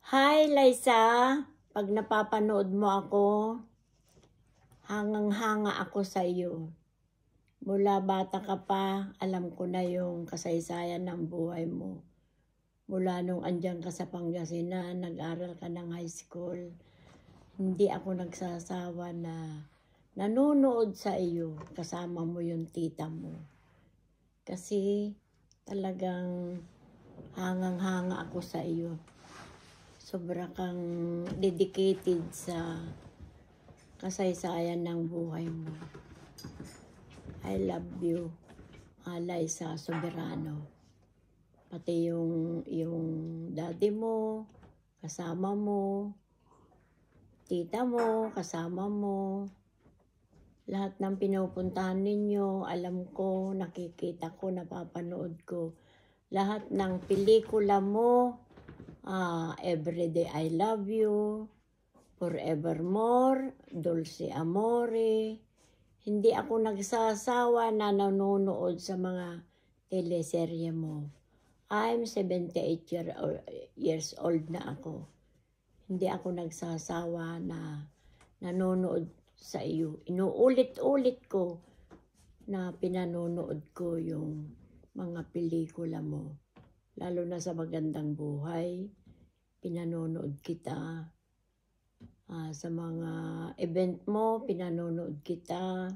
Hi, Liza. Pag napapanood mo ako, hangang-hanga ako sa iyo. Mula bata ka pa, alam ko na yung kasaysayan ng buhay mo. Mula nung andyan ka sa Pangasinan, nag-aral ka ng high school, hindi ako nagsasawa na nanonood sa iyo, kasama mo yung tita mo. Kasi talagang hangang-hanga ako sa iyo. Sobra kang dedicated sa kasaysayan ng buhay mo. I love you, Liza Soberano. Pati yung daddy mo, kasama mo, tita mo, kasama mo. Lahat ng pinupuntahan ninyo, alam ko, nakikita ko, napapanood ko. Lahat ng pelikula mo, Everyday I Love You, Forevermore, Dulce Amore. Hindi ako nagsasawa na nanonood sa mga teleserye mo. I'm 78 years old na ako. Hindi ako nagsasawa na nanonood sa iyo. Inuulit-ulit ko na pinanonood ko yung mga pelikula mo. Lalo na sa Magandang Buhay, pinanonood kita. Sa mga event mo, pinanonood kita.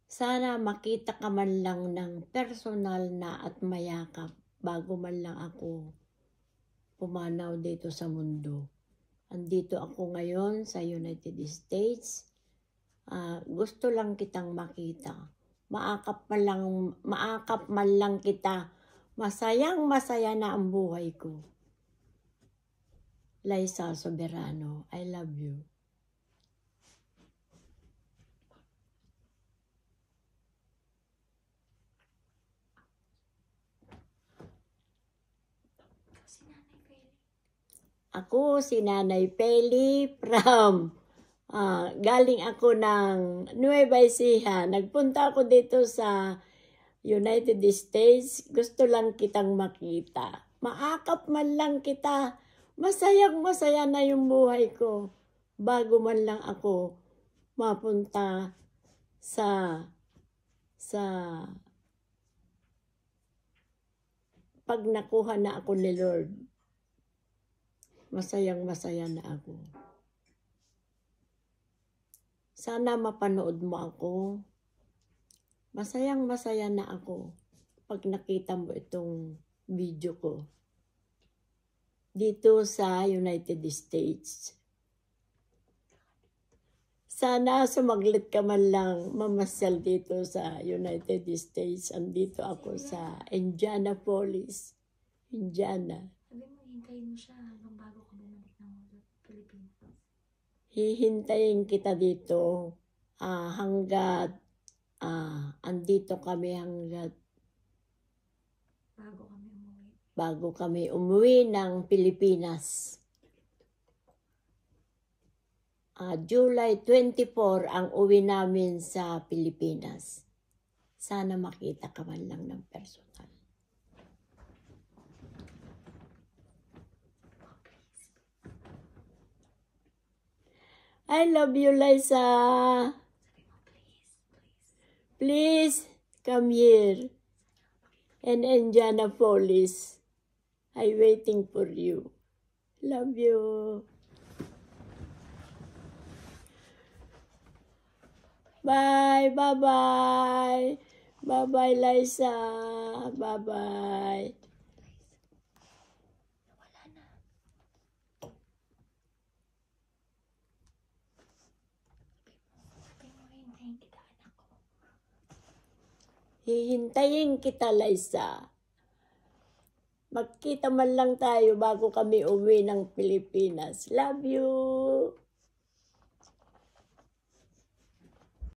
Sana makita ka man lang ng personal na at mayakap bago man lang ako pumanaw dito sa mundo. Andito ako ngayon sa United States. Gusto lang kitang makita. Maakap man lang kita. Masayang masaya na ang buhay ko. Liza Soberano, I love you. Ako si Nanay Peli from galing ako ng Nueva Ecija. Nagpunta ako dito sa United States. Gusto lang kitang makita. Maakap man lang kita. Masayang masaya na yung buhay ko. Bago man lang ako mapunta sa pag nakuha na ako ni Lord. Masayang masaya na ako. Sana mapanood mo ako. Masayang masaya na ako pag nakita mo itong video ko dito sa United States. Sana sumaglit ka man lang mamasyal dito sa United States. Andito ako sa Indianapolis, Indiana. Sabi mo, hintayin mo siya hanggang bago ka bumalik ng Pilipinas. Hihintayin kita dito hanggat andito kami hanggat bago kami umuwi ng Pilipinas. July 24 ang uwi namin sa Pilipinas. Sana makita ka man lang ng personal. I love you, Liza. Please come here. And Indianapolis. I'm waiting for you. Love you. Bye. Bye-bye. Bye-bye, Liza. Bye-bye. Hihintayin kita, Liza. Magkita man lang tayo bago kami uwi ng Pilipinas. Love you.